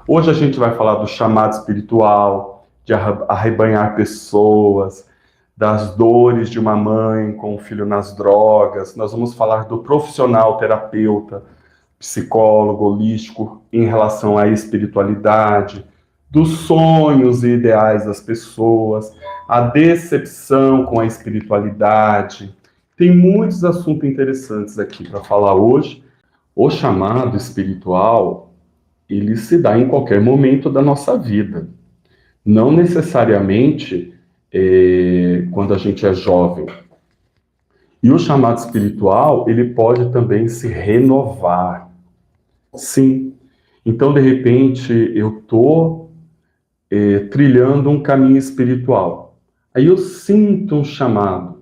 Hoje a gente vai falar do chamado espiritual, de arrebanhar pessoas, das dores de uma mãe com o filho nas drogas. Nós vamos falar do profissional terapeuta, psicólogo, holístico, em relação à espiritualidade, dos sonhos e ideais das pessoas, a decepção com a espiritualidade. Tem muitos assuntos interessantes aqui para falar hoje. O chamado espiritual, ele se dá em qualquer momento da nossa vida. Não necessariamente quando a gente é jovem. E o chamado espiritual, ele pode também se renovar. Sim. Então, de repente, eu estou trilhando um caminho espiritual. Aí eu sinto um chamado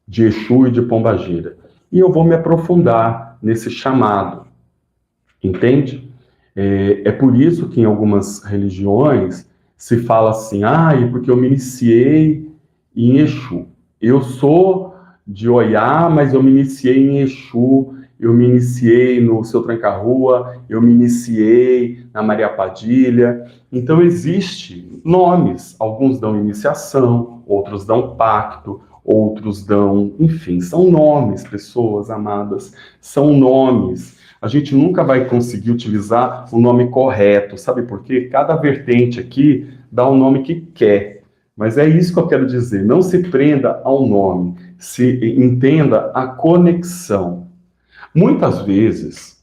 de Exu e de Pombagira. E eu vou me aprofundar nesse chamado. Entende? É por isso que em algumas religiões se fala assim, porque eu me iniciei em Exu. Eu sou de Oiá, mas eu me iniciei em Exu, eu me iniciei no Seu Tranca-Rua, eu me iniciei na Maria Padilha. Então existem nomes, alguns dão iniciação, outros dão pacto, outros dão, enfim, são nomes, pessoas amadas, são nomes. A gente nunca vai conseguir utilizar o nome correto, sabe por quê? Cada vertente aqui dá o nome que quer. Mas é isso que eu quero dizer, não se prenda ao nome, se entenda a conexão. Muitas vezes,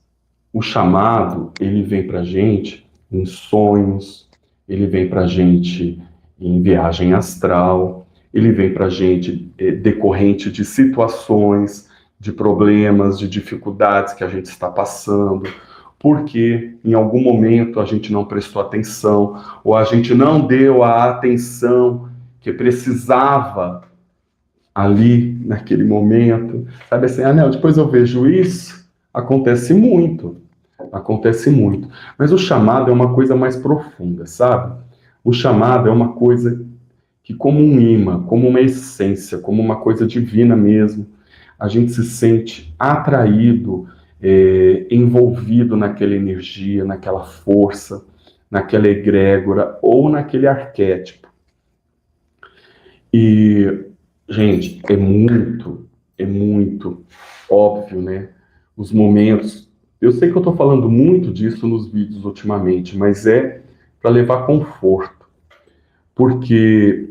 o chamado, ele vem para a gente em sonhos, ele vem para a gente em viagem astral, ele vem para a gente decorrente de situações, de problemas, de dificuldades que a gente está passando, porque em algum momento a gente não prestou atenção, ou a gente não deu a atenção que precisava ali, naquele momento. Sabe assim, depois eu vejo isso. Acontece muito. Mas o chamado é uma coisa mais profunda, sabe? O chamado é uma coisa que, como um imã, como uma essência, como uma coisa divina mesmo, a gente se sente atraído, envolvido naquela energia, naquela força, naquela egrégora ou naquele arquétipo. E, gente, é muito óbvio, né? Os momentos. Eu sei que eu estou falando muito disso nos vídeos ultimamente, mas é para levar conforto. Porque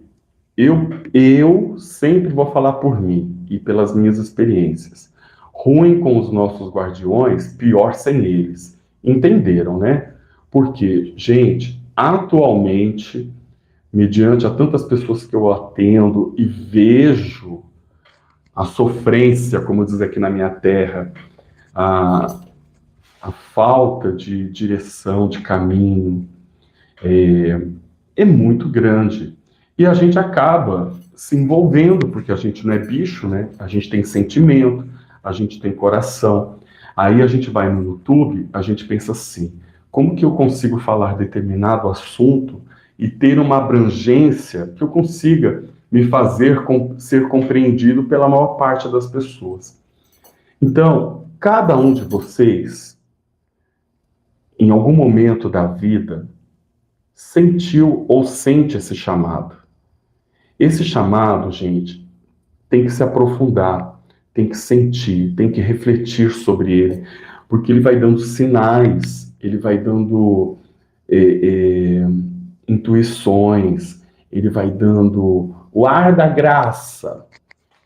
eu sempre vou falar por mim e pelas minhas experiências. Ruim com os nossos guardiões, pior sem eles. Entenderam, né? Porque, gente, atualmente, mediante a tantas pessoas que eu atendo e vejo a sofrência, como diz aqui na minha terra, a falta de direção, de caminho, é muito grande. E a gente acaba se envolvendo, porque a gente não é bicho, né? A gente tem sentimento, a gente tem coração. Aí a gente vai no YouTube, a gente pensa assim, como que eu consigo falar determinado assunto e ter uma abrangência que eu consiga me fazer ser compreendido pela maior parte das pessoas. Então, cada um de vocês, em algum momento da vida, sentiu ou sente esse chamado. Esse chamado, gente, tem que se aprofundar, tem que sentir, tem que refletir sobre ele, porque ele vai dando sinais, ele vai dando intuições, ele vai dando o ar da graça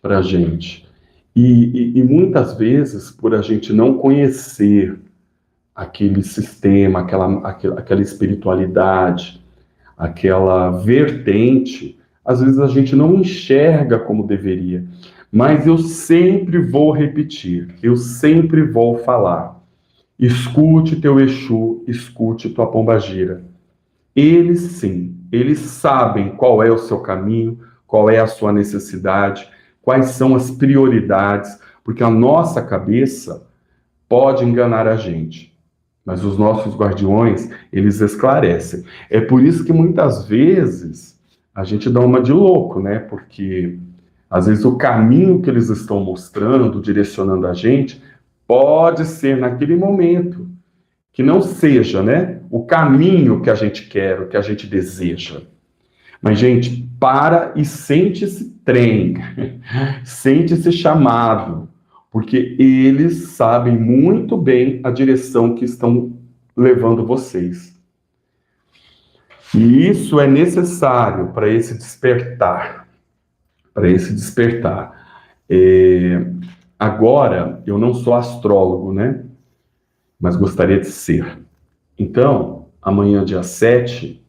para a gente. E muitas vezes, por a gente não conhecer aquele sistema, aquela espiritualidade, aquela vertente, às vezes a gente não enxerga como deveria. Mas eu sempre vou repetir, eu sempre vou falar. Escute teu Exu, escute tua Pombagira. Eles sim, eles sabem qual é o seu caminho, qual é a sua necessidade, quais são as prioridades, porque a nossa cabeça pode enganar a gente. Mas os nossos guardiões, eles esclarecem. É por isso que muitas vezes a gente dá uma de louco, né? Porque às vezes o caminho que eles estão mostrando, direcionando a gente, pode ser naquele momento que não seja, né, o caminho que a gente quer, o que a gente deseja. Mas, gente, para e sente esse trem, sente esse chamado, porque eles sabem muito bem a direção que estão levando vocês. E isso é necessário para esse despertar, para esse despertar. Agora, eu não sou astrólogo, né? Mas gostaria de ser. Então, amanhã, dia 7,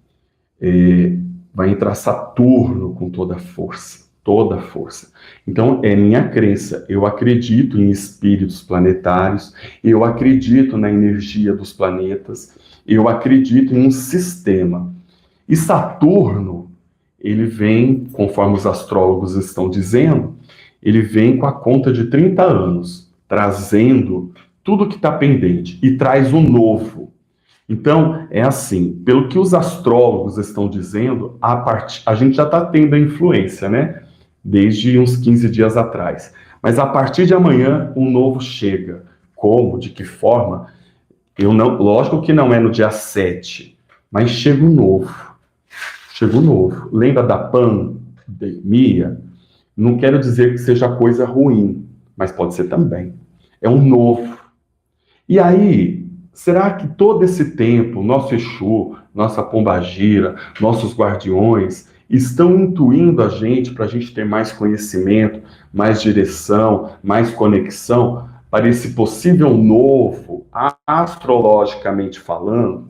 vai entrar Saturno com toda a força, toda a força. Então, é minha crença. Eu acredito em espíritos planetários, eu acredito na energia dos planetas, eu acredito em um sistema. E Saturno, ele vem, conforme os astrólogos estão dizendo, ele vem com a conta de 30 anos, trazendo tudo que está pendente e traz um novo. Então, é assim, pelo que os astrólogos estão dizendo, a gente já está tendo a influência, né? Desde uns 15 dias atrás. Mas a partir de amanhã, um novo chega. Como? De que forma? Lógico que não é no dia 7, mas chega um novo. Chega um novo. Lembra da pandemia? Não quero dizer que seja coisa ruim, mas pode ser também. É um novo. E aí, será que todo esse tempo, nosso Exu, nossa Pombagira, nossos guardiões, estão intuindo a gente para a gente ter mais conhecimento, mais direção, mais conexão para esse possível novo, astrologicamente falando,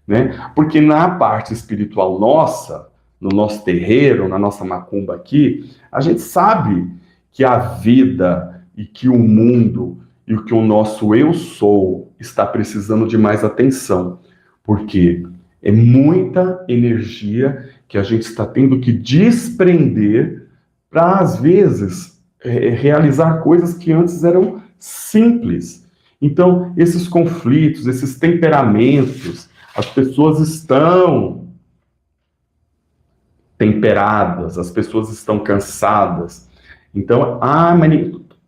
né? Porque na parte espiritual nossa, no nosso terreiro, na nossa macumba aqui, a gente sabe que a vida e que o mundo e o que o nosso eu sou está precisando de mais atenção, porque é muita energia que a gente está tendo que desprender para, às vezes, realizar coisas que antes eram simples. Então, esses conflitos, esses temperamentos, as pessoas estão temperadas, as pessoas estão cansadas. Então,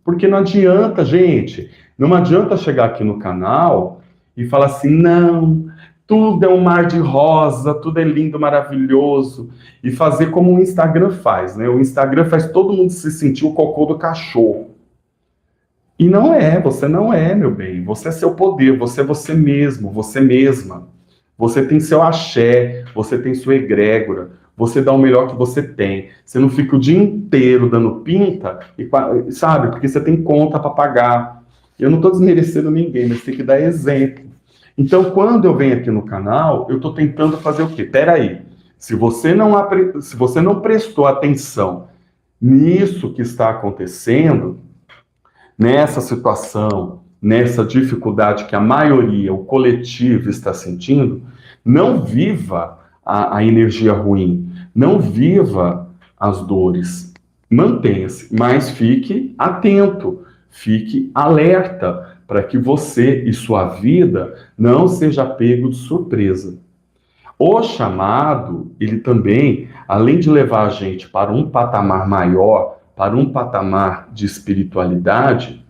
porque não adianta, gente, não adianta chegar aqui no canal e falar assim, não, tudo é um mar de rosa, tudo é lindo, maravilhoso, e fazer como o Instagram faz, né? O Instagram faz todo mundo se sentir o cocô do cachorro. E não é, você não é, meu bem, você é seu poder, você é você mesmo, você mesma. Você tem seu axé, você tem sua egrégora, você dá o melhor que você tem. Você não fica o dia inteiro dando pinta, sabe? Porque você tem conta para pagar. Eu não estou desmerecendo ninguém, mas tem que dar exemplo. Então, quando eu venho aqui no canal, eu estou tentando fazer o quê? Peraí, se você não prestou atenção nisso que está acontecendo, nessa situação, nessa dificuldade que a maioria, o coletivo está sentindo, não viva a energia ruim, não viva as dores, mantenha-se, mas fique atento, fique alerta, para que você e sua vida não seja pego de surpresa. O chamado, ele também, além de levar a gente para um patamar maior, para um patamar de espiritualidade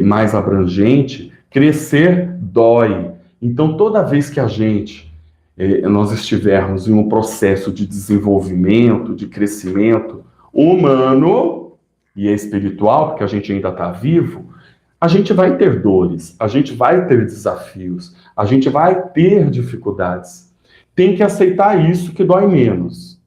mais abrangente, crescer dói. Então, toda vez que nós estivermos em um processo de desenvolvimento, de crescimento humano e espiritual, porque a gente ainda está vivo, a gente vai ter dores, a gente vai ter desafios, a gente vai ter dificuldades. Tem que aceitar isso que dói menos.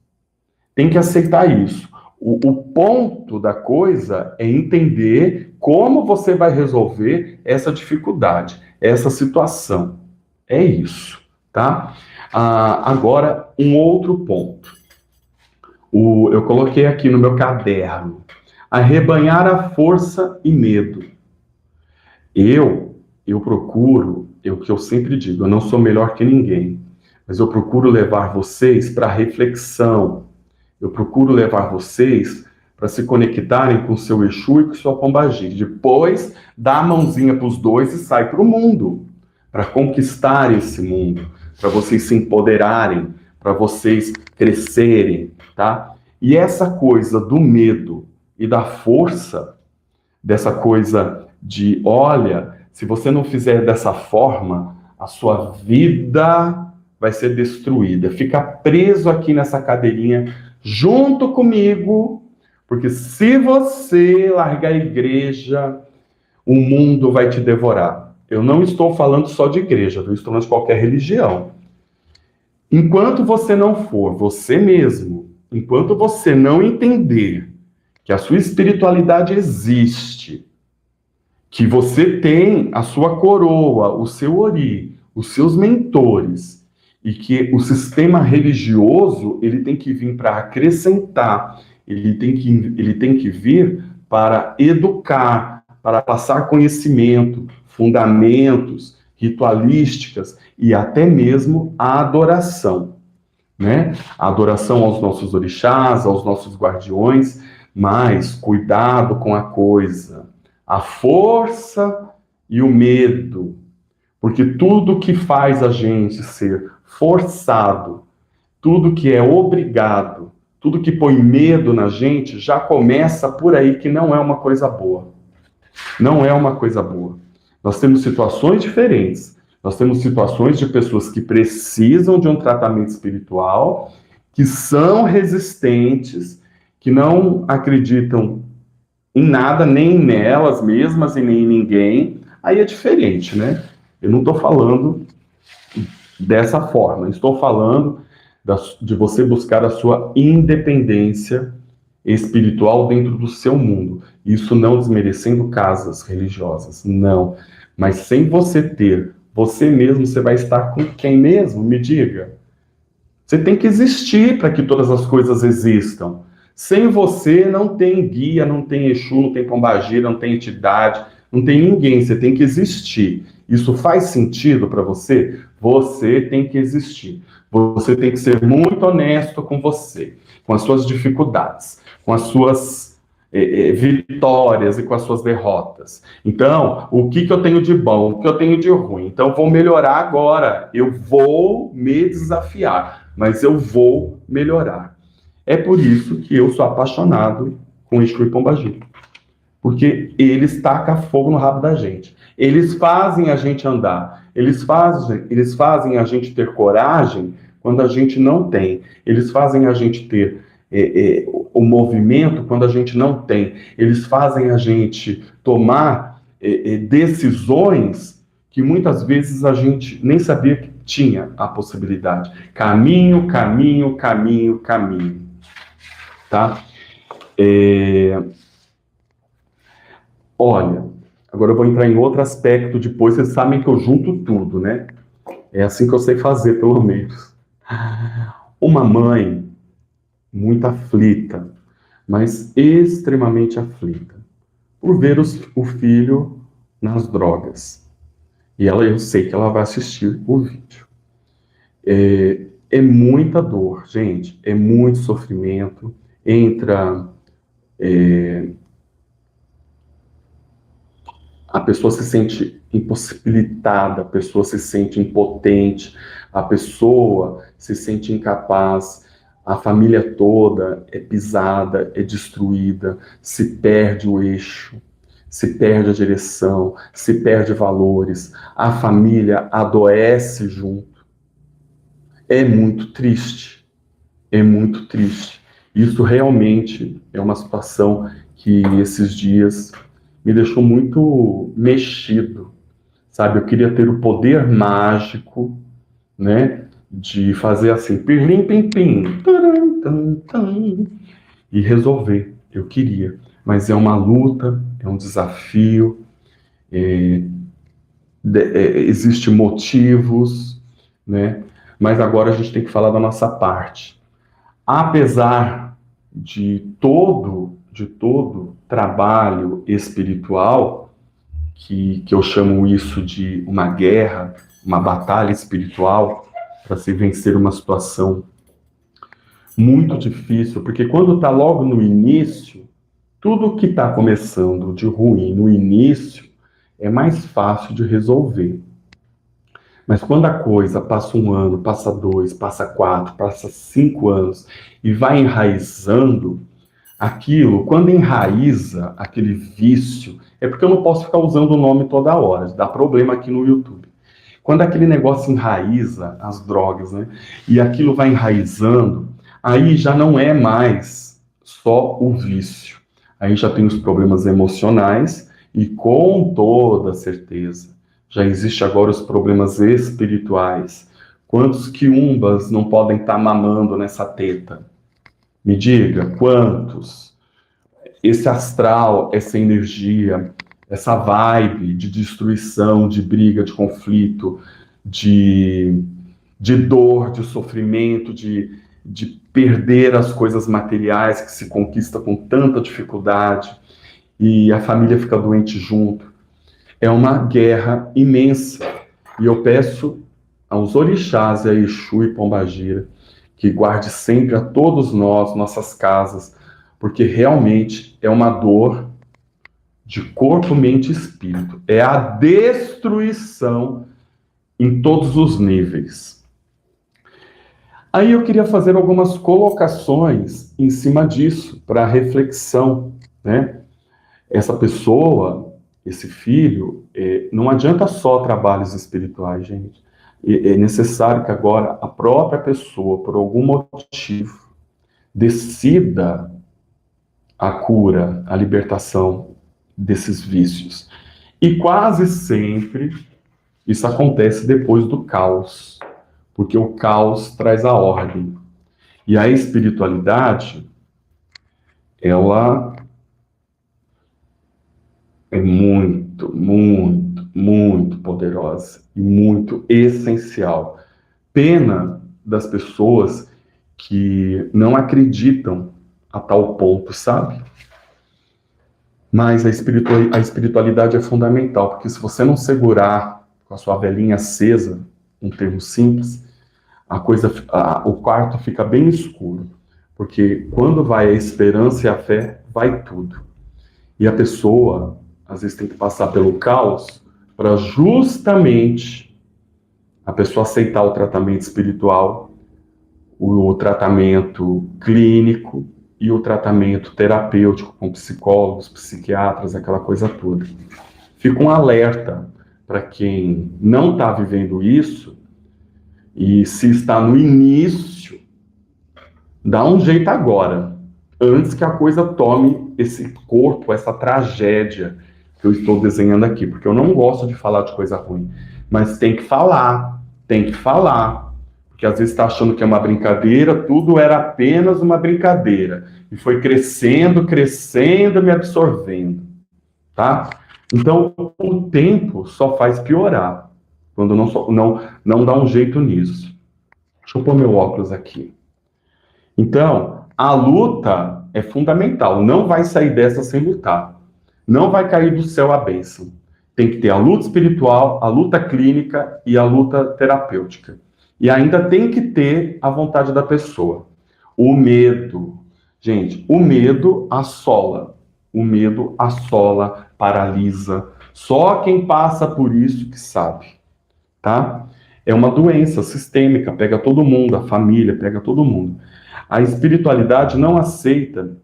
Tem que aceitar isso. O ponto da coisa é entender como você vai resolver essa dificuldade, essa situação. É isso, tá? Agora, um outro ponto. Eu coloquei aqui no meu caderno. Arrebanhar a força e medo. Eu procuro, o que eu sempre digo, eu não sou melhor que ninguém, mas eu procuro levar vocês para reflexão. Eu procuro levar vocês para se conectarem com o seu Exu e com sua Pombagira. Depois, dá a mãozinha para os dois e sai para o mundo, para conquistar esse mundo, para vocês se empoderarem, para vocês crescerem, tá? E essa coisa do medo e da força, dessa coisa de, olha, se você não fizer dessa forma, a sua vida vai ser destruída. Fica preso aqui nessa cadeirinha junto comigo, porque se você largar a igreja, o mundo vai te devorar. Eu não estou falando só de igreja, eu estou falando de qualquer religião. Enquanto você não for você mesmo, enquanto você não entender que a sua espiritualidade existe, que você tem a sua coroa, o seu ori, os seus mentores, e que o sistema religioso ele tem que vir para acrescentar, ele tem que vir para educar, para passar conhecimento, fundamentos, ritualísticas e até mesmo a adoração, né? A adoração aos nossos orixás, aos nossos guardiões, mas cuidado com a coisa, a força e o medo, porque tudo que faz a gente ser forçado, tudo que é obrigado, tudo que põe medo na gente, já começa por aí que não é uma coisa boa. Não é uma coisa boa. Nós temos situações diferentes. Nós temos situações de pessoas que precisam de um tratamento espiritual, que são resistentes, que não acreditam em nada, nem nelas mesmas e nem em ninguém. Aí é diferente, né? Eu não estou falando dessa forma. Estou falando de você buscar a sua independência espiritual dentro do seu mundo. Isso não desmerecendo casas religiosas, não. Mas sem você ter você mesmo, você vai estar com quem mesmo? Me diga. Você tem que existir para que todas as coisas existam. Sem você não tem guia, não tem Exu, não tem pombagira, não tem entidade, não tem ninguém. Você tem que existir. Isso faz sentido para você? Você tem que existir. Você tem que ser muito honesto com você, com as suas dificuldades, com as suas vitórias e com as suas derrotas. Então, o que eu tenho de bom, o que eu tenho de ruim? Então, vou melhorar agora. Eu vou me desafiar, mas eu vou melhorar. É por isso que eu sou apaixonado com Exu e Pombagira. Porque eles tacam fogo no rabo da gente. Eles fazem a gente andar. Eles fazem a gente ter coragem quando a gente não tem. Eles fazem a gente ter o movimento quando a gente não tem. Eles fazem a gente tomar decisões que muitas vezes a gente nem sabia que tinha a possibilidade. Caminho, caminho, caminho, caminho. Tá? Olha, agora eu vou entrar em outro aspecto depois. Vocês sabem que eu junto tudo, né? É assim que eu sei fazer, pelo menos. Uma mãe muito aflita, mas extremamente aflita, por ver o filho nas drogas. E eu sei que ela vai assistir o vídeo. É muita dor, gente, é muito sofrimento. A pessoa se sente impossibilitada, a pessoa se sente impotente, a pessoa se sente incapaz, a família toda é pisada, é destruída, se perde o eixo, se perde a direção, se perde valores, a família adoece junto. É muito triste, é muito triste. Isso realmente é uma situação que esses dias me deixou muito mexido, sabe? Eu queria ter o poder mágico, né, de fazer assim, pirlim, pim, pim, taram, tam, tam, e resolver. Eu queria, mas é uma luta, é um desafio, existem motivos, né? Mas agora a gente tem que falar da nossa parte. Apesar de todo trabalho espiritual, que eu chamo isso de uma guerra, uma batalha espiritual, para se vencer uma situação muito difícil, porque quando está logo no início, tudo que está começando de ruim no início é mais fácil de resolver. Mas quando a coisa passa 1 ano, passa 2, passa 4, passa 5 anos e vai enraizando, aquilo, quando enraiza aquele vício, é porque eu não posso ficar usando o nome toda hora, dá problema aqui no YouTube. Quando aquele negócio enraiza, as drogas, né? E aquilo vai enraizando, aí já não é mais só o vício. Aí já tem os problemas emocionais e com toda certeza já existe agora os problemas espirituais. Quantos quiumbas não podem estar mamando nessa teta? Me diga, quantos? Esse astral, essa energia, essa vibe de destruição, de briga, de conflito, de, de dor, de sofrimento, de perder as coisas materiais que se conquista com tanta dificuldade e a família fica doente junto. É uma guerra imensa. E eu peço aos orixás, e a Exu e Pombagira, que guarde sempre a todos nós, nossas casas, porque realmente é uma dor de corpo, mente e espírito. É a destruição em todos os níveis. Aí eu queria fazer algumas colocações em cima disso, para reflexão, né? Essa pessoa, esse filho, não adianta só trabalhos espirituais, gente. É necessário que agora a própria pessoa, por algum motivo, decida a cura, a libertação desses vícios. E quase sempre isso acontece depois do caos, porque o caos traz a ordem. E a espiritualidade, ela é muito, muito, muito poderosa e muito essencial. Pena das pessoas que não acreditam a tal ponto, sabe? Mas a espiritualidade é fundamental, porque se você não segurar com a sua velinha acesa, um termo simples, o quarto fica bem escuro. Porque quando vai a esperança e a fé, vai tudo. E a pessoa, às vezes, tem que passar pelo caos para justamente a pessoa aceitar o tratamento espiritual, o tratamento clínico e o tratamento terapêutico com psicólogos, psiquiatras, aquela coisa toda. Fica um alerta para quem não está vivendo isso e se está no início, dá um jeito agora, antes que a coisa tome esse corpo, essa tragédia que eu estou desenhando aqui, porque eu não gosto de falar de coisa ruim, mas tem que falar, porque às vezes está achando que é uma brincadeira, tudo era apenas uma brincadeira, e foi crescendo, crescendo, me absorvendo, tá? Então, o tempo só faz piorar, quando não dá um jeito nisso. Deixa eu pôr meu óculos aqui. Então, a luta é fundamental. Não vai sair dessa sem lutar. Não vai cair do céu a bênção. Tem que ter a luta espiritual, a luta clínica e a luta terapêutica. E ainda tem que ter a vontade da pessoa. O medo. Gente, o medo assola. O medo assola, paralisa. Só quem passa por isso que sabe. Tá? É uma doença sistêmica, pega todo mundo, a família, pega todo mundo. A espiritualidade não aceita.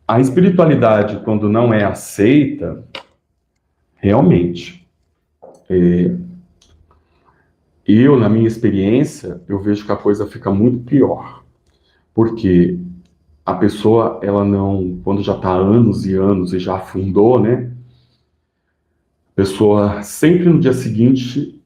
A espiritualidade, quando não é aceita, realmente, na minha experiência, eu vejo que a coisa fica muito pior. Porque a pessoa, ela não, quando já está há anos e anos e já afundou, né? A pessoa sempre no dia seguinte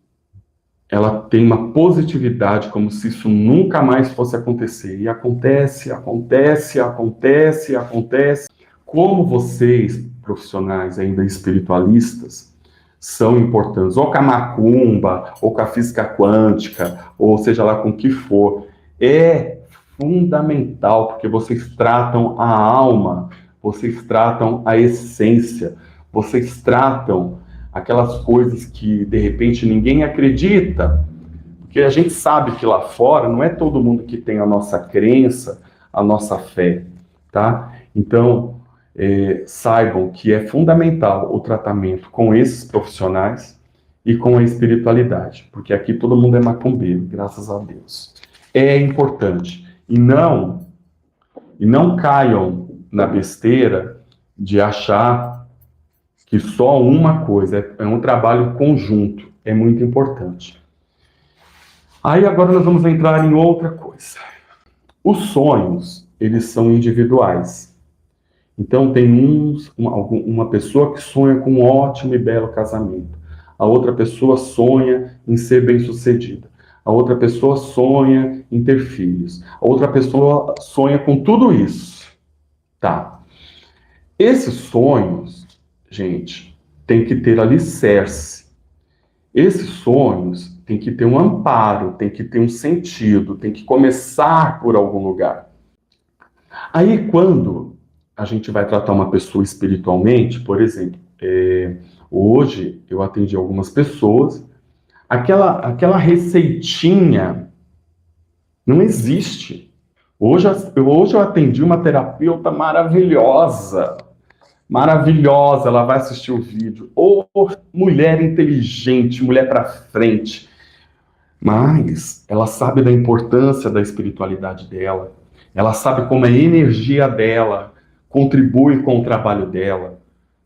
ela tem uma positividade como se isso nunca mais fosse acontecer. E acontece, acontece, acontece, acontece. Como vocês, profissionais ainda espiritualistas, são importantes, ou com a macumba, ou com a física quântica, ou seja lá com o que for, é fundamental, porque vocês tratam a alma, vocês tratam a essência, vocês tratam aquelas coisas que, de repente, ninguém acredita, porque a gente sabe que lá fora não é todo mundo que tem a nossa crença, a nossa fé, tá? Então, saibam que é fundamental o tratamento com esses profissionais e com a espiritualidade, porque aqui todo mundo é macumbeiro, graças a Deus. É importante. E não caiam na besteira de achar que só uma coisa, é um trabalho conjunto, é muito importante. Aí agora nós vamos entrar em outra coisa. Os sonhos, eles são individuais. Então tem uma pessoa que sonha com um ótimo e belo casamento. A outra pessoa sonha em ser bem-sucedida. A outra pessoa sonha em ter filhos. A outra pessoa sonha com tudo isso. Tá. Esses sonhos, gente, tem que ter alicerce. Esses sonhos tem que ter um amparo, tem que ter um sentido, tem que começar por algum lugar. Aí, quando a gente vai tratar uma pessoa espiritualmente, por exemplo, hoje eu atendi algumas pessoas, aquela receitinha não existe. Hoje eu atendi uma terapeuta maravilhosa, ela vai assistir o vídeo. Ou mulher inteligente, mulher para frente, mas ela sabe da importância da espiritualidade dela, ela sabe como a energia dela contribui com o trabalho dela,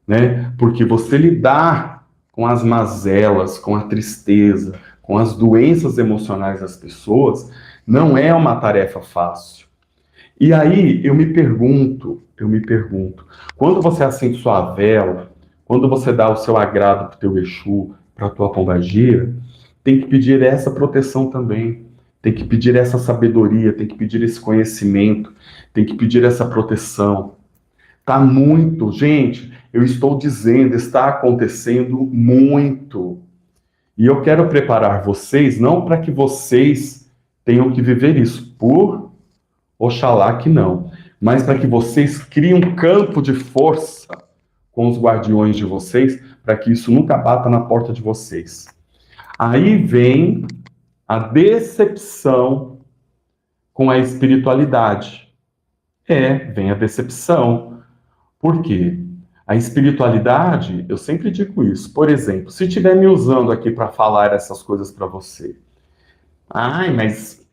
né? Porque você lidar com as mazelas, com a tristeza, com as doenças emocionais das pessoas, não é uma tarefa fácil. E aí eu me pergunto, quando você acende sua vela, quando você dá o seu agrado para o teu Exu, para a tua pombagira, tem que pedir essa proteção também, tem que pedir essa sabedoria, tem que pedir esse conhecimento, tem que pedir essa proteção. Tá muito, gente, eu estou dizendo, está acontecendo muito. E eu quero preparar vocês, não para que vocês tenham que viver isso, por Oxalá que não, mas para que vocês criem um campo de força com os guardiões de vocês, para que isso nunca bata na porta de vocês. Aí vem a decepção com a espiritualidade. Vem a decepção. Por quê? A espiritualidade, eu sempre digo isso. Por exemplo, se estiver me usando aqui para falar essas coisas para você. Ai, mas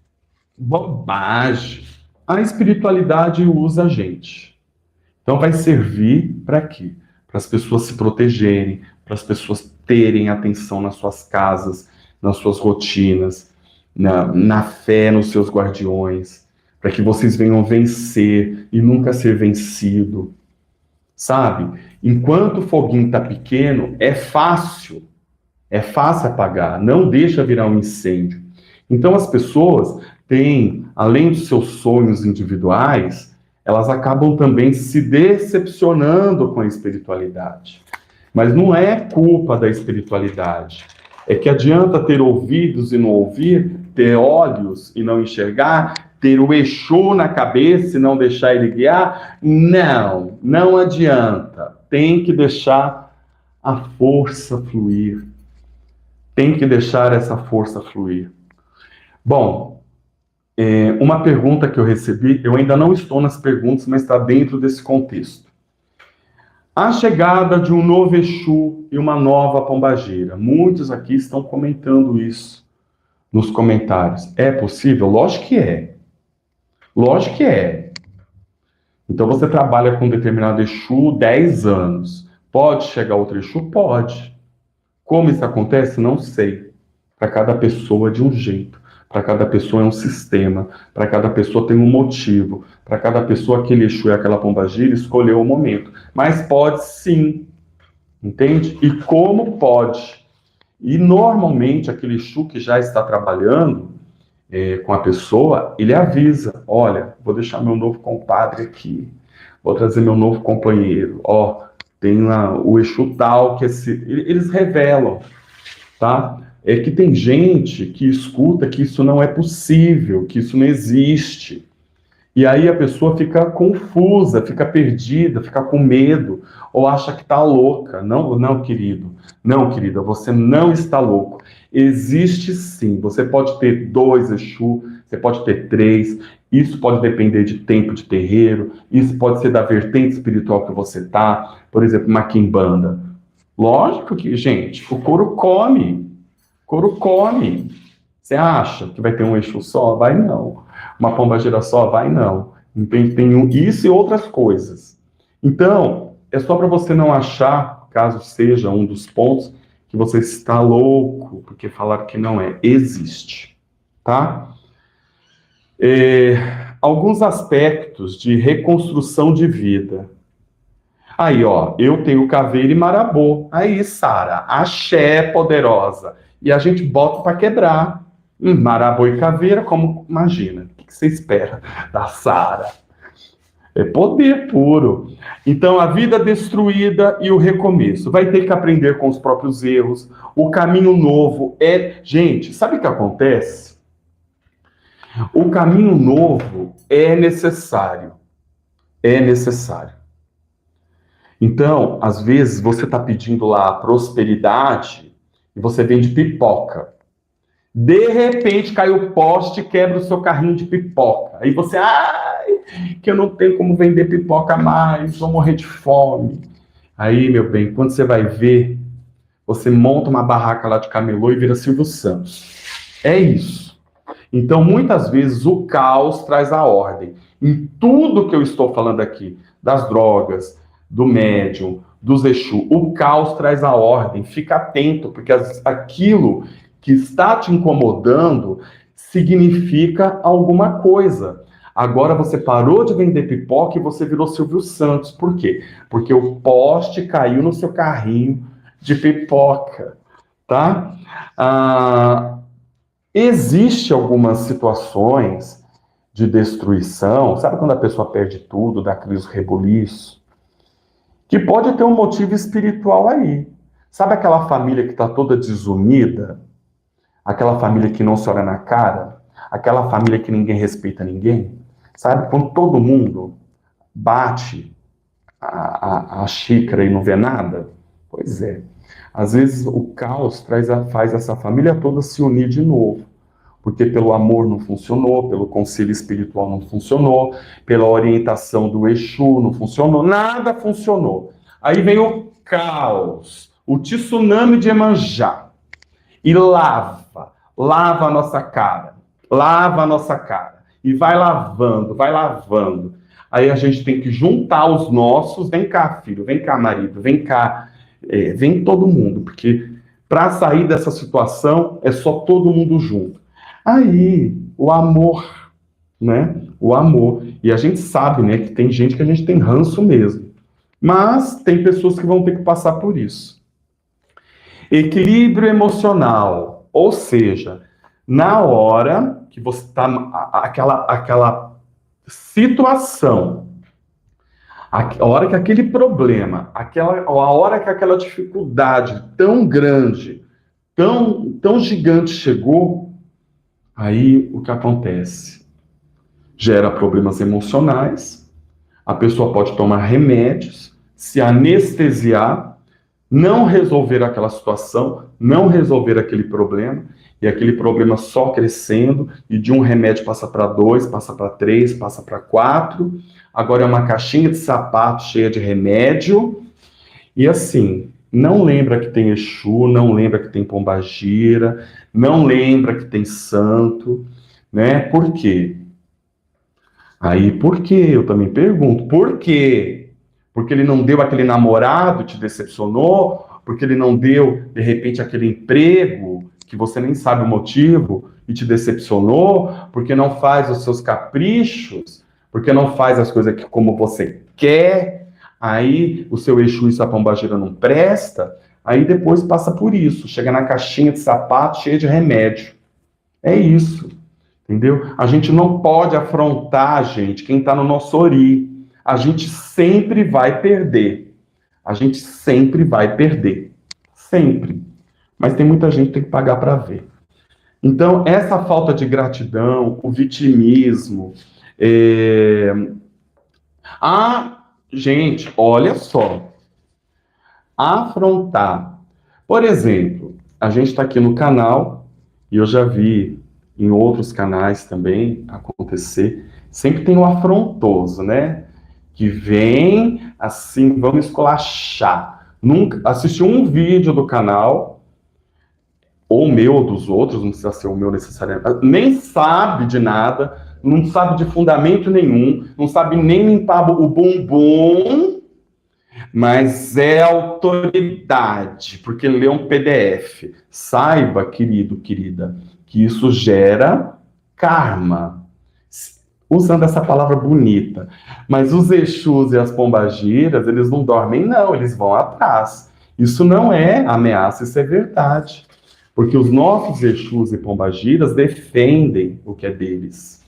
bobagem. A espiritualidade usa a gente. Então vai servir para quê? Para as pessoas se protegerem, para as pessoas terem atenção nas suas casas, nas suas rotinas, na fé nos seus guardiões, para que vocês venham vencer e nunca ser vencido. Sabe? Enquanto o foguinho está pequeno, é fácil apagar, não deixa virar um incêndio. Então as pessoas têm, além dos seus sonhos individuais, elas acabam também se decepcionando com a espiritualidade. Mas não é culpa da espiritualidade. É que adianta ter ouvidos e não ouvir, ter olhos e não enxergar, ter o Exu na cabeça e não deixar ele guiar? Não, não adianta. Tem que deixar a força fluir. Tem que deixar essa força fluir. Bom, uma pergunta que eu recebi, eu ainda não estou nas perguntas, mas está dentro desse contexto. A chegada de um novo Exu e uma nova pombagira. Muitos aqui estão comentando isso nos comentários. É possível? Lógico que é. Lógico que é. Então você trabalha com um determinado Exu 10 anos. Pode chegar outro Exu? Pode. Como isso acontece? Não sei. Para cada pessoa de um jeito. Para cada pessoa é um sistema. Para cada pessoa tem um motivo. Para cada pessoa aquele Exu e aquela pombagira escolheu o momento. Mas pode sim. Entende? E como pode? E normalmente aquele Exu que já está trabalhando com a pessoa, ele avisa, olha, vou deixar meu novo compadre aqui, vou trazer meu novo companheiro, tem lá o Exu tal, eles revelam, tá? É que tem gente que escuta que isso não é possível, que isso não existe. E aí a pessoa fica confusa, fica perdida, fica com medo, ou acha que está louca. Não, não, querido, não, querida, você não está louco. Existe sim, você pode ter 2 Exu, você pode ter 3, isso pode depender de tempo de terreiro, isso pode ser da vertente espiritual que você está, por exemplo, uma quimbanda. Lógico que, gente, o couro come. Você acha que vai ter um Exu só? Vai não. Uma pombagira só? Vai não. Tem isso e outras coisas. Então, é só para você não achar caso seja um dos pontos que você está louco, porque falaram que não é, existe, tá? Alguns aspectos de reconstrução de vida. Aí, ó, eu tenho caveira e marabô. Aí, Sara, axé poderosa. E a gente bota para quebrar. Marabô e caveira, como imagina? O que você espera da Sara? É poder puro. Então, a vida destruída e o recomeço. Vai ter que aprender com os próprios erros. O caminho novo é... Gente, sabe o que acontece? O caminho novo é necessário. É necessário. Então, às vezes, você está pedindo lá a prosperidade e você vende pipoca. De repente, cai o poste e quebra o seu carrinho de pipoca. Aí você, que eu não tenho como vender pipoca mais, vou morrer de fome. Aí, meu bem, quando você vai ver, você monta uma barraca lá de camelô e vira Silvio Santos. É isso. Então, muitas vezes, o caos traz a ordem. Em tudo que eu estou falando aqui, das drogas, do médium, dos Exu, o caos traz a ordem. Fica atento, porque aquilo que está te incomodando significa alguma coisa. Agora você parou de vender pipoca e você virou Silvio Santos. Por quê? Porque o poste caiu no seu carrinho de pipoca, tá? Existe algumas situações de destruição, sabe quando a pessoa perde tudo, dá crise rebuliço? Que pode ter um motivo espiritual aí. Sabe aquela família que está toda desunida? Aquela família que não se olha na cara? Aquela família que ninguém respeita ninguém? Sabe, quando todo mundo bate a xícara e não vê nada? Pois é. Às vezes o caos faz essa família toda se unir de novo. Porque pelo amor não funcionou, pelo conselho espiritual não funcionou, pela orientação do Exu não funcionou, nada funcionou. Aí vem o caos, o tsunami de Iemanjá, e lava a nossa cara, e vai lavando. Aí a gente tem que juntar os nossos, vem cá, filho, vem cá, marido, vem cá, vem todo mundo, porque para sair dessa situação é só todo mundo junto. Aí, o amor, né? O amor. E a gente sabe, né, que tem gente que a gente tem ranço mesmo. Mas tem pessoas que vão ter que passar por isso. Equilíbrio emocional. Ou seja, na hora que você está... Aquela situação, a hora que aquele problema, a hora que aquela dificuldade tão grande, tão gigante chegou... Aí, o que acontece? Gera problemas emocionais, a pessoa pode tomar remédios, se anestesiar, não resolver aquela situação, não resolver aquele problema, e aquele problema só crescendo, e de um remédio passa para 2, passa para 3, passa para 4, agora é uma caixinha de sapato cheia de remédio, e assim... Não lembra que tem Exu, não lembra que tem pombagira, não lembra que tem santo, né? Por quê? Aí, por quê? Eu também pergunto, por quê? Porque ele não deu aquele namorado, te decepcionou? Porque ele não deu, de repente, aquele emprego que você nem sabe o motivo e te decepcionou? Porque não faz os seus caprichos? Porque não faz as coisas como você quer? Aí o seu Exu e sua pombagira não presta, aí depois passa por isso, chega na caixinha de sapato cheia de remédio. É isso, entendeu? A gente não pode afrontar, gente, quem está no nosso ori. A gente sempre vai perder. A gente sempre vai perder. Sempre. Mas tem muita gente que tem que pagar para ver. Então, essa falta de gratidão, o vitimismo, gente, olha só. Afrontar. Por exemplo, a gente está aqui no canal, e eu já vi em outros canais também acontecer, sempre tem um afrontoso, né? Que vem assim, vamos esculachar. Nunca assistiu um vídeo do canal, ou meu ou dos outros, não precisa ser o meu necessariamente, nem sabe de nada, não sabe de fundamento nenhum, não sabe nem limpar o bumbum, mas é autoridade, porque lê um PDF. Saiba, querido, querida, que isso gera karma. Usando essa palavra bonita. Mas os Exus e as pombagiras, eles não dormem, não, eles vão atrás. Isso não é ameaça, isso é verdade. Porque os nossos Exus e pombagiras defendem o que é deles.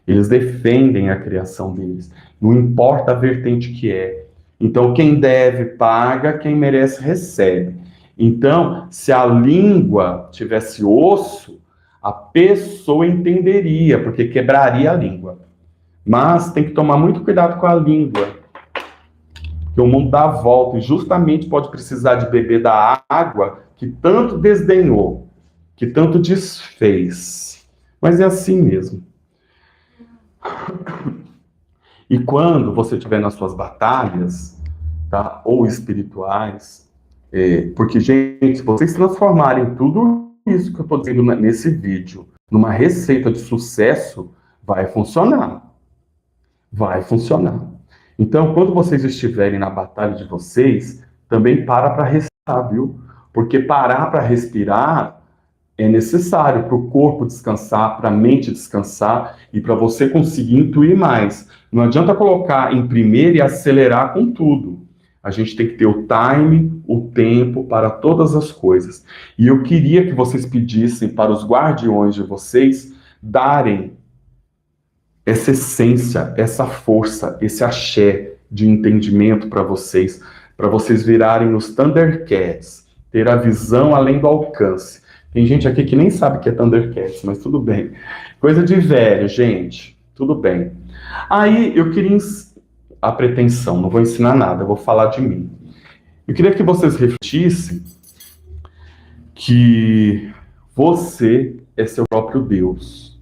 Eles defendem a criação deles. Não importa a vertente que é. Então, quem deve, paga, quem merece, recebe. Então, se a língua tivesse osso, a pessoa entenderia, porque quebraria a língua. Mas tem que tomar muito cuidado com a língua, porque o mundo dá a volta e justamente pode precisar de beber da água que tanto desdenhou, que tanto desfez. Mas é assim mesmo. E quando você estiver nas suas batalhas, tá, ou espirituais, porque, gente, se vocês transformarem tudo isso que eu estou dizendo nesse vídeo numa receita de sucesso, vai funcionar. Vai funcionar. Então, quando vocês estiverem na batalha de vocês, também para respirar, viu? Porque parar para respirar é necessário para o corpo descansar, para a mente descansar e para você conseguir intuir mais. Não adianta colocar em primeiro e acelerar com tudo. A gente tem que ter o time, o tempo para todas as coisas. E eu queria que vocês pedissem para os guardiões de vocês darem essa essência, essa força, esse axé de entendimento para vocês virarem os Thundercats, ter a visão além do alcance. Tem gente aqui que nem sabe o que é Thundercats, mas tudo bem. Coisa de velho, gente. Tudo bem. Aí eu queria a pretensão, não vou ensinar nada, eu vou falar de mim. Eu queria que vocês refletissem que você é seu próprio Deus.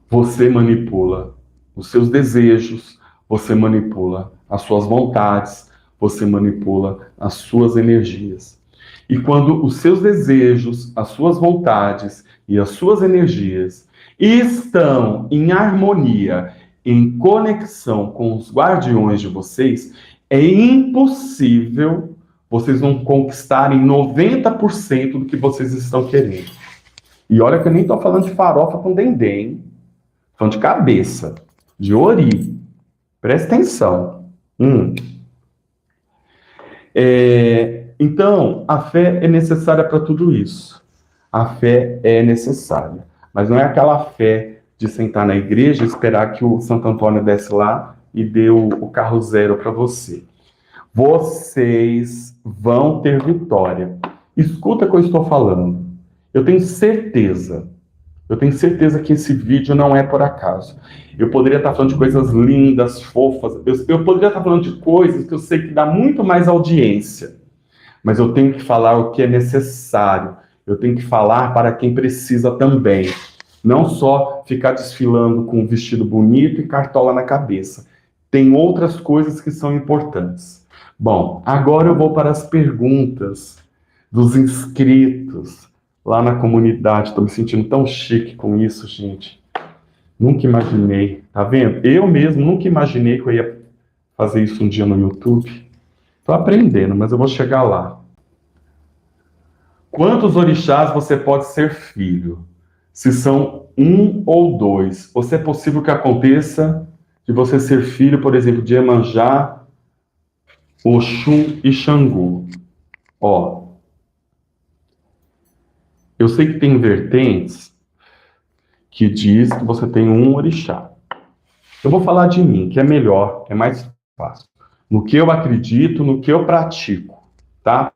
Você manipula os seus desejos, você manipula as suas vontades, você manipula as suas energias. E quando os seus desejos, as suas vontades e as suas energias estão em harmonia, em conexão com os guardiões de vocês, é impossível vocês não conquistarem 90% do que vocês estão querendo. E olha que eu nem estou falando de farofa com dendê, hein? Falando de cabeça, de ori. Presta atenção. Então, a fé é necessária para tudo isso. A fé é necessária. Mas não é aquela fé de sentar na igreja e esperar que o Santo Antônio desce lá e dê o carro zero para você. Vocês vão ter vitória. Escuta o que eu estou falando. Eu tenho certeza que esse vídeo não é por acaso. Eu poderia estar falando de coisas lindas, fofas. Eu poderia estar falando de coisas que eu sei que dá muito mais audiência. Mas eu tenho que falar o que é necessário. Eu tenho que falar para quem precisa também. Não só ficar desfilando com um vestido bonito e cartola na cabeça. Tem outras coisas que são importantes. Bom, agora eu vou para as perguntas dos inscritos lá na comunidade. Estou me sentindo tão chique com isso, gente. Nunca imaginei. Tá vendo? Eu mesmo nunca imaginei que eu ia fazer isso um dia no YouTube. Estou aprendendo, mas eu vou chegar lá. Quantos orixás você pode ser filho? Se são 1 ou 2. Ou se é possível que aconteça de você ser filho, por exemplo, de Iemanjá, Oxum e Xangô. Ó, eu sei que tem vertentes que diz que você tem um orixá. Eu vou falar de mim, que é melhor, é mais fácil. No que eu acredito, no que eu pratico, tá?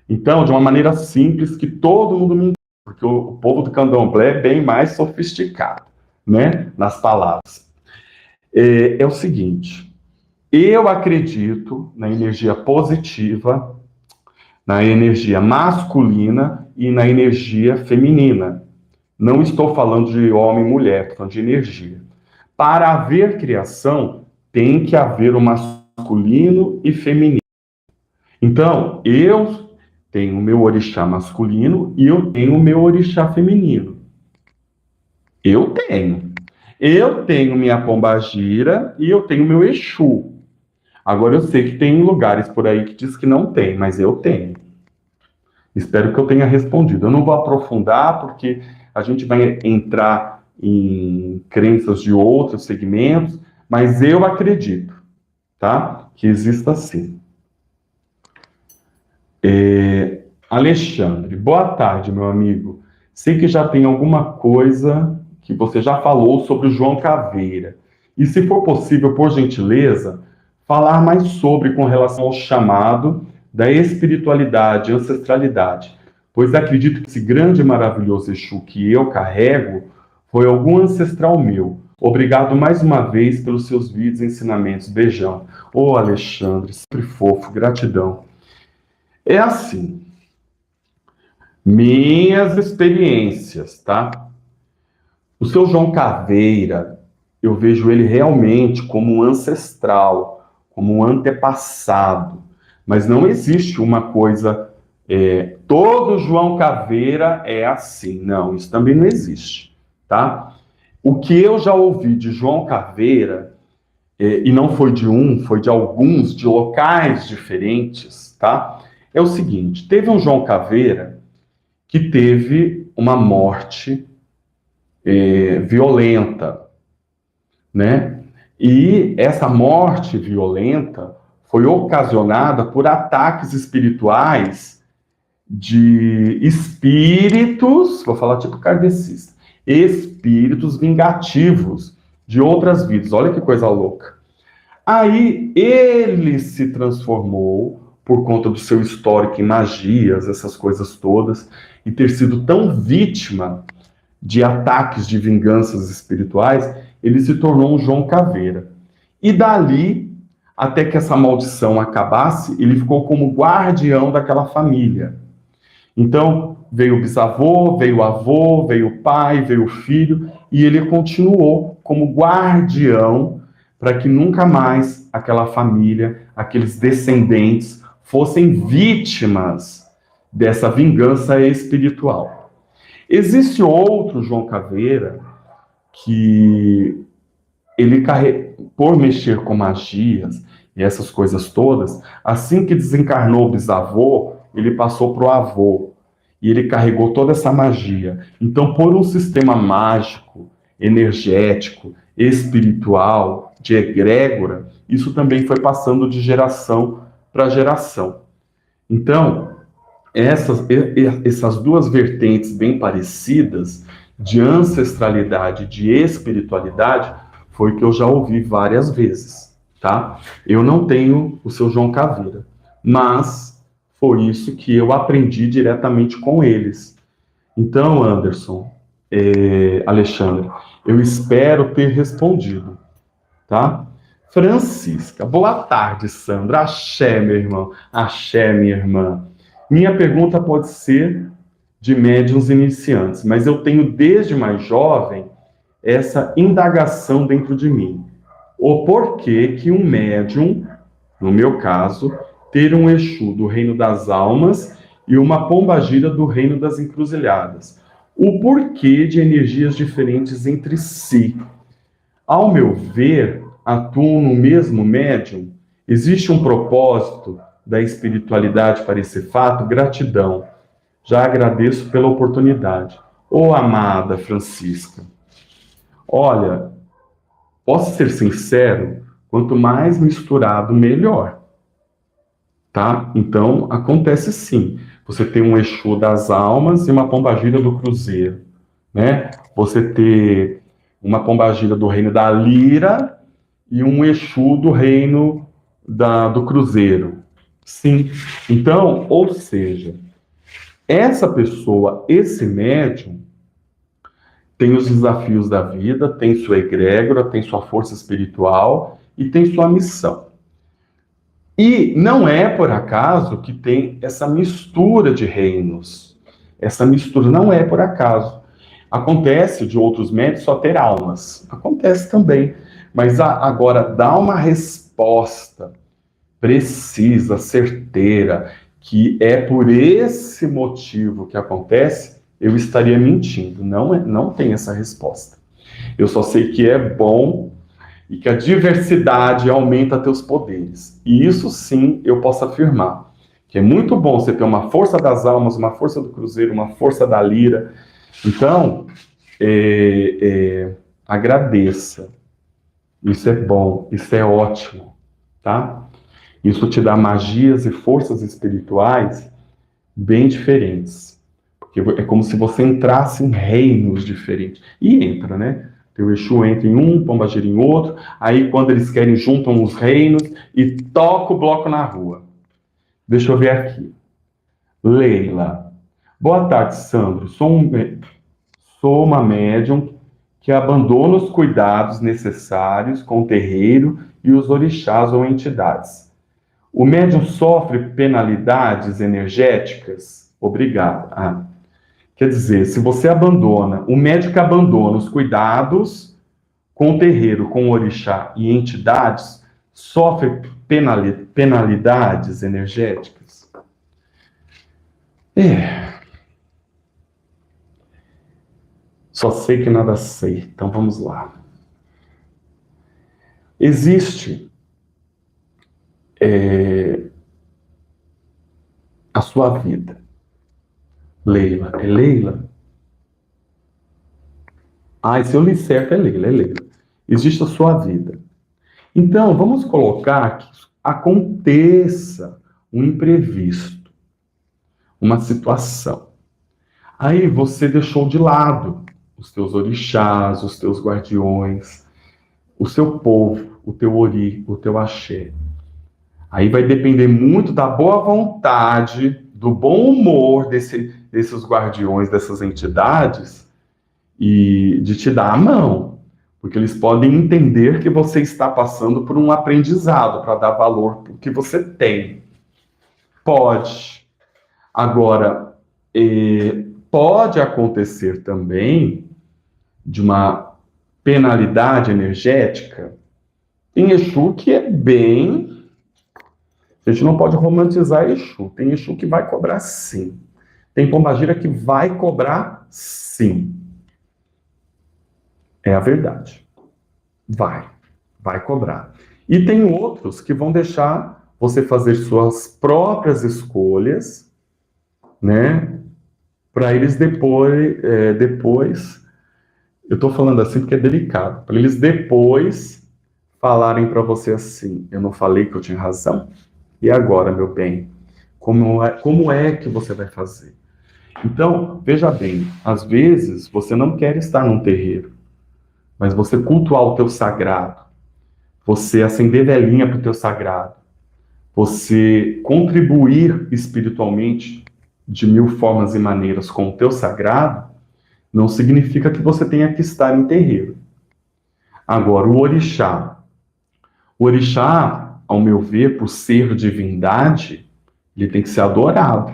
Então, de uma maneira simples, que todo mundo me entende, porque o povo do candomblé é bem mais sofisticado, né? Nas palavras. É o seguinte, eu acredito na energia positiva, na energia masculina e na energia feminina. Não estou falando de homem e mulher, estou falando de energia. Para haver criação, tem que haver o masculino e feminino. Então, eu tenho o meu orixá masculino e eu tenho o meu orixá feminino. Eu tenho. Eu tenho minha pombagira e eu tenho meu Exu. Agora eu sei que tem lugares por aí que diz que não tem, mas eu tenho. Espero que eu tenha respondido. Eu não vou aprofundar porque a gente vai entrar em crenças de outros segmentos, mas eu acredito, tá? Que exista sim. Alexandre, boa tarde, meu amigo. Sei que já tem alguma coisa que você já falou sobre o João Caveira. E se for possível, por gentileza, falar mais sobre com relação ao chamado da espiritualidade, ancestralidade. Pois acredito que esse grande e maravilhoso Exu que eu carrego foi algum ancestral meu. Obrigado mais uma vez pelos seus vídeos e ensinamentos. Beijão. Ô, Alexandre, sempre fofo, gratidão. É assim. Minhas experiências, tá? O seu João Caveira, eu vejo ele realmente como um ancestral, como um antepassado. Mas não existe uma coisa, todo João Caveira é assim. Não, isso também não existe, tá? O que eu já ouvi de João Caveira, e não foi de um, foi de alguns, de locais diferentes, tá? É o seguinte, teve um João Caveira que teve uma morte violenta, né? E essa morte violenta foi ocasionada por ataques espirituais de espíritos, vou falar tipo kardecista, espíritos vingativos de outras vidas. Olha que coisa louca. Aí ele se transformou por conta do seu histórico em magias, essas coisas todas, e ter sido tão vítima de ataques de vinganças espirituais, ele se tornou um João Caveira. E dali, até que essa maldição acabasse, ele ficou como guardião daquela família. Então, veio o bisavô, veio o avô, veio o pai, veio o filho, e ele continuou como guardião para que nunca mais aquela família, aqueles descendentes, fossem vítimas dessa vingança espiritual. Existe outro João Caveira que ele por mexer com magias e essas coisas todas, assim que desencarnou o bisavô, ele passou para o avô e ele carregou toda essa magia. Então, por um sistema mágico, energético, espiritual, de egrégora, isso também foi passando de geração para geração. Então, essas duas vertentes bem parecidas, de ancestralidade e de espiritualidade, foi que eu já ouvi várias vezes, tá? Eu não tenho o seu João Caveira, mas foi isso que eu aprendi diretamente com eles. Então, Anderson, Alexandre, eu espero ter respondido, tá? Francisca, boa tarde, Sandra. Axé, meu irmão. Axé, minha irmã. Minha pergunta pode ser de médiuns iniciantes, mas eu tenho desde mais jovem essa indagação dentro de mim. O porquê que um médium, no meu caso, ter um Exu do reino das almas e uma pombagira do reino das encruzilhadas? O porquê de energias diferentes entre si? Ao meu ver, atuam no mesmo médium? Existe um propósito da espiritualidade para esse fato? Gratidão. Já agradeço pela oportunidade. Ô amada Francisca, olha, posso ser sincero, quanto mais misturado, melhor. Tá? Então, acontece sim. Você tem um Exu das almas e uma pombagira do cruzeiro, né? Você ter uma pombagira do reino da lira e um Exu do reino do cruzeiro. Sim. Então, ou seja, essa pessoa, esse médium, tem os desafios da vida, tem sua egrégora, tem sua força espiritual e tem sua missão. E não é por acaso que tem essa mistura de reinos. Essa mistura não é por acaso. Acontece de outros médios só ter almas. Acontece também. Mas agora, dar uma resposta precisa, certeira, que é por esse motivo que acontece, eu estaria mentindo. Não tem essa resposta. Eu só sei que é bom e que a diversidade aumenta teus poderes. E isso sim eu posso afirmar, que é muito bom você ter uma força das almas, uma força do cruzeiro, uma força da lira. Então, agradeça. Isso é bom, isso é ótimo, tá? Isso te dá magias e forças espirituais bem diferentes. Porque é como se você entrasse em reinos diferentes. E entra, né? O Exu entra em um, Pombagira em outro. Aí, quando eles querem, juntam os reinos e toca o bloco na rua. Deixa eu ver aqui. Leila. Boa tarde, Sandro. Sou uma médium que abandona os cuidados necessários com o terreiro e os orixás ou entidades. O médium sofre penalidades energéticas? Obrigado. Quer dizer, se você abandona, o médium que abandona os cuidados com o terreiro, com o orixá e entidades, sofre penalidades energéticas? Só sei que nada sei. Então vamos lá. Existe a sua vida. Leila. É Leila? Se eu li certo, é Leila, é Leila. Existe a sua vida. Então, vamos colocar que aconteça um imprevisto, uma situação. Aí você deixou de lado os teus orixás, os teus guardiões, o seu povo, o teu ori, o teu axé. Aí vai depender muito da boa vontade, do bom humor desses guardiões, dessas entidades, e de te dar a mão. Porque eles podem entender que você está passando por um aprendizado para dar valor para o que você tem. Pode. Agora, pode acontecer também de uma penalidade energética. Tem Exu que é bem... A gente não pode romantizar Exu. Tem Exu que vai cobrar sim. Tem Pombagira que vai cobrar sim. É a verdade. Vai cobrar. E tem outros que vão deixar você fazer suas próprias escolhas, né? Para eles depois, eu estou falando assim porque é delicado, para eles depois falarem para você assim: eu não falei que eu tinha razão? E agora, meu bem? Como é que você vai fazer? Então, veja bem, às vezes você não quer estar num terreiro, mas você cultuar o teu sagrado, você acender velhinha para o teu sagrado, você contribuir espiritualmente de mil formas e maneiras com o teu sagrado, não significa que você tenha que estar em terreiro. Agora, o orixá, ao meu ver, por ser divindade, ele tem que ser adorado,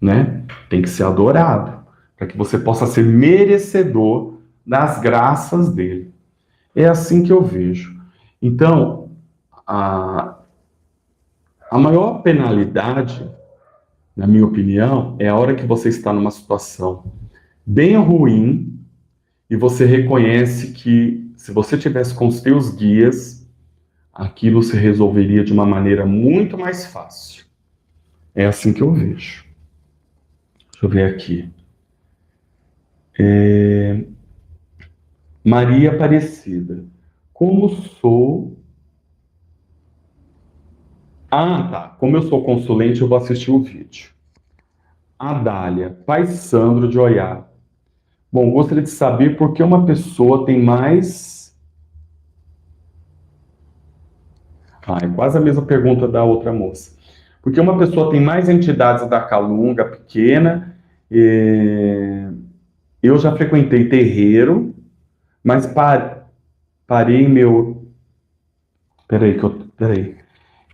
né? Tem que ser adorado, para que você possa ser merecedor das graças dele. É assim que eu vejo. Então, a maior penalidade, na minha opinião, é a hora que você está numa situação bem ruim e você reconhece que se você tivesse com os teus guias, aquilo se resolveria de uma maneira muito mais fácil. É assim que eu vejo. Deixa eu ver aqui. Maria Aparecida. Como sou... tá. Como eu sou consulente, eu vou assistir o vídeo. Adália. Pai Sandro de Oiá. Bom, gostaria de saber por que uma pessoa tem mais... é quase a mesma pergunta da outra moça. Porque uma pessoa tem mais entidades da Calunga pequena. Eu já frequentei terreiro, mas parei meu... Peraí.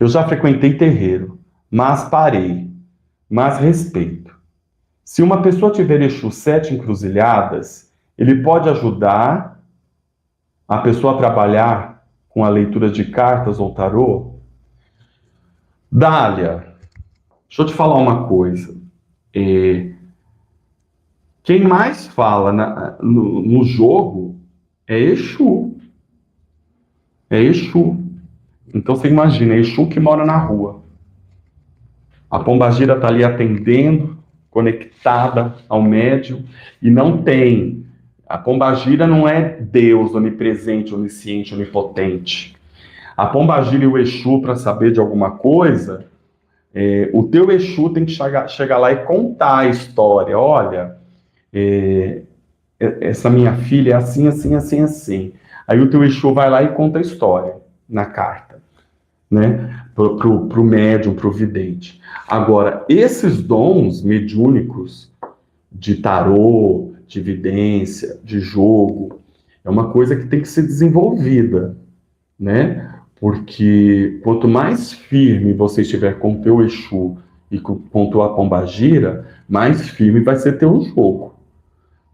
Eu já frequentei terreiro, mas parei. Mas respeito. Se uma pessoa tiver Exu 7 encruzilhadas, ele pode ajudar a pessoa a trabalhar com a leitura de cartas ou tarô? Dália, deixa eu te falar uma coisa. Quem mais fala no jogo é Exu. É Exu. Então você imagina, é Exu que mora na rua. A pombagira está ali atendendo, conectada ao médium, e não tem. A pombagira não é Deus onipresente, onisciente, onipotente. A pombagira e o Exu, para saber de alguma coisa, o teu Exu tem que chegar lá e contar a história. Olha, é, essa minha filha é assim, assim, assim, assim. Aí o teu Exu vai lá e conta a história na carta, né? Pro médium, pro vidente. Agora, esses dons mediúnicos de tarô, de vidência, de jogo, é uma coisa que tem que ser desenvolvida, né? Porque quanto mais firme você estiver com o teu Exu e com tua pombagira, mais firme vai ser teu jogo.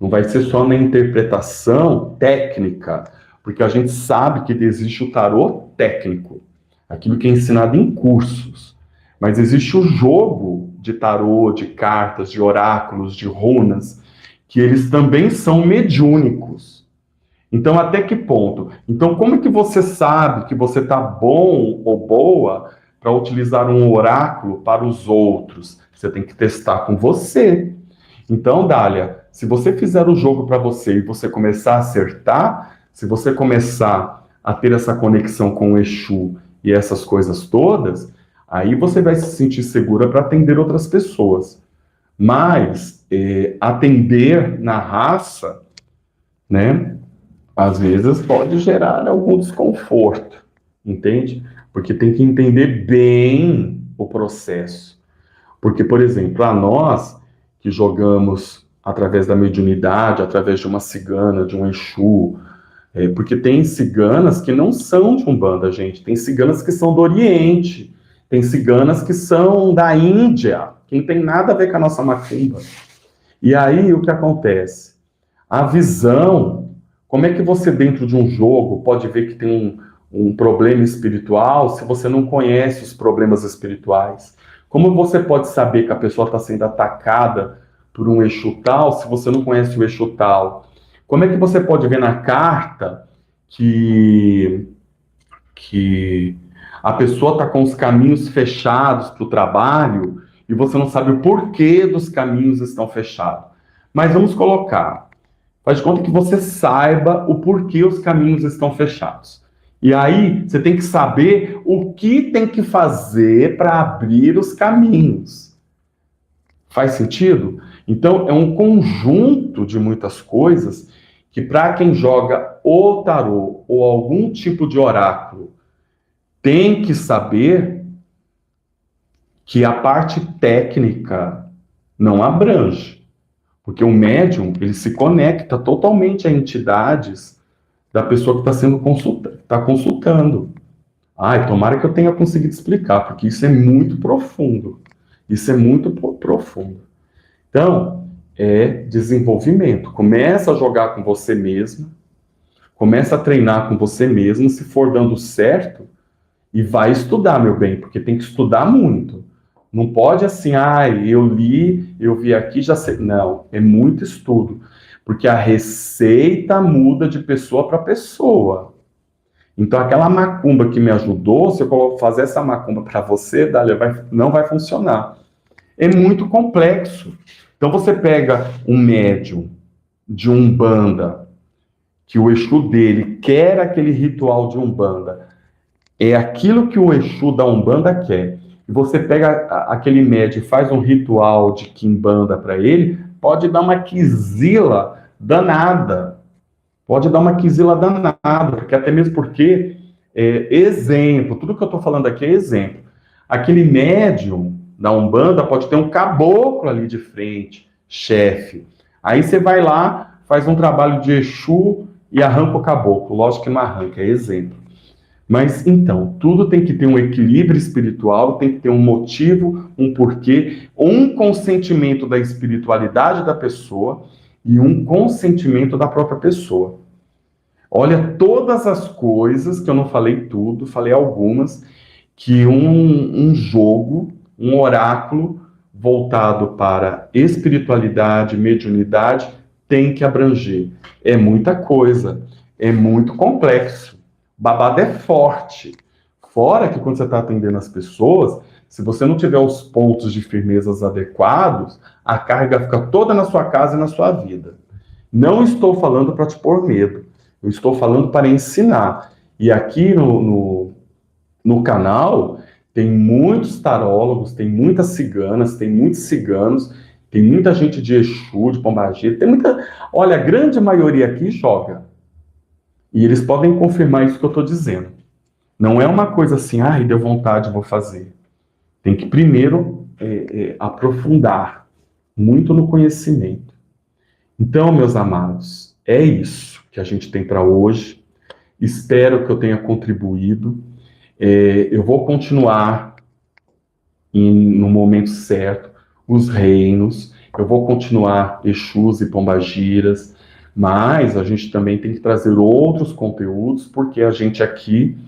Não vai ser só na interpretação técnica, porque a gente sabe que existe o tarô técnico, aquilo que é ensinado em cursos. Mas existe o jogo de tarô, de cartas, de oráculos, de runas, que eles também são mediúnicos. Então, até que ponto? Então, como é que você sabe que você está bom ou boa para utilizar um oráculo para os outros? Você tem que testar com você. Então, Dália, se você fizer o jogo para você e você começar a acertar, se você começar a ter essa conexão com o Exu e essas coisas todas, aí você vai se sentir segura para atender outras pessoas. Mas atender na raça, né, às vezes pode gerar algum desconforto, entende? Porque tem que entender bem o processo. Porque, por exemplo, a nós que jogamos através da mediunidade, através de uma cigana, de um Exu, porque tem ciganas que não são de Umbanda, gente. Tem ciganas que são do Oriente, tem ciganas que são da Índia, que não tem nada a ver com a nossa macumba. E aí o que acontece? A visão, como é que você dentro de um jogo pode ver que tem um problema espiritual se você não conhece os problemas espirituais? Como você pode saber que a pessoa está sendo atacada por um Exu tal se você não conhece o Exu tal? Como é que você pode ver na carta que a pessoa está com os caminhos fechados para o trabalho e você não sabe o porquê dos caminhos estão fechados? Mas vamos colocar, faz de conta que você saiba o porquê os caminhos estão fechados. E aí você tem que saber o que tem que fazer para abrir os caminhos. Faz sentido? Então é um conjunto de muitas coisas que para quem joga o tarô ou algum tipo de oráculo tem que saber que a parte técnica não abrange. Porque o médium, ele se conecta totalmente a entidades da pessoa que está sendo consultando. Ai, tomara que eu tenha conseguido explicar, porque isso é muito profundo. Isso é muito profundo. Então, é desenvolvimento. Começa a jogar com você mesmo, começa a treinar com você mesmo, se for dando certo, e vai estudar, meu bem, porque tem que estudar muito. Não pode assim, eu li, eu vi aqui, já sei. Não, é muito estudo. Porque a receita muda de pessoa para pessoa. Então, aquela macumba que me ajudou, se eu fazer essa macumba para você, Dália, não vai funcionar. É muito complexo. Então, você pega um médium de Umbanda, que o Exu dele quer aquele ritual de Umbanda, é aquilo que o Exu da Umbanda quer. E você pega aquele médium e faz um ritual de Quimbanda para ele, pode dar uma quizila danada. Pode dar uma quizila danada, porque até mesmo porque, exemplo, tudo que eu estou falando aqui é exemplo. Aquele médium da Umbanda pode ter um caboclo ali de frente, chefe. Aí você vai lá, faz um trabalho de Exu e arranca o caboclo. Lógico que não arranca, é exemplo. Mas então, tudo tem que ter um equilíbrio espiritual, tem que ter um motivo, um porquê, um consentimento da espiritualidade da pessoa e um consentimento da própria pessoa. Olha todas as coisas, que eu não falei tudo, falei algumas, que um jogo, um oráculo voltado para espiritualidade, mediunidade, tem que abranger. É muita coisa, é muito complexo. babado é forte. Fora que quando você está atendendo as pessoas, se você não tiver os pontos de firmezas adequados, a carga fica toda na sua casa e na sua vida. Não estou falando para te pôr medo. Eu estou falando para ensinar. E aqui no canal tem muitos tarólogos, tem muitas ciganas, tem muitos ciganos, tem muita gente de Exu, de Pombagira, tem muita... Olha, a grande maioria aqui joga. E eles podem confirmar isso que eu estou dizendo. Não é uma coisa assim, ai, deu vontade, vou fazer. Tem que primeiro aprofundar muito no conhecimento. Então, meus amados, é isso que a gente tem para hoje. Espero que eu tenha contribuído. Eu vou continuar no momento certo os reinos. Eu vou continuar Exus e Pombagiras. Mas a gente também tem que trazer outros conteúdos, porque a gente aqui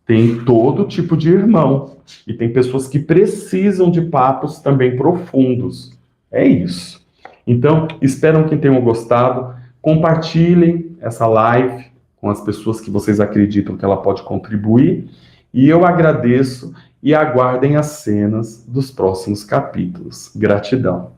tem todo tipo de irmão. E tem pessoas que precisam de papos também profundos. É isso. Então, espero que tenham gostado. Compartilhem essa live com as pessoas que vocês acreditam que ela pode contribuir. E eu agradeço e aguardem as cenas dos próximos capítulos. Gratidão.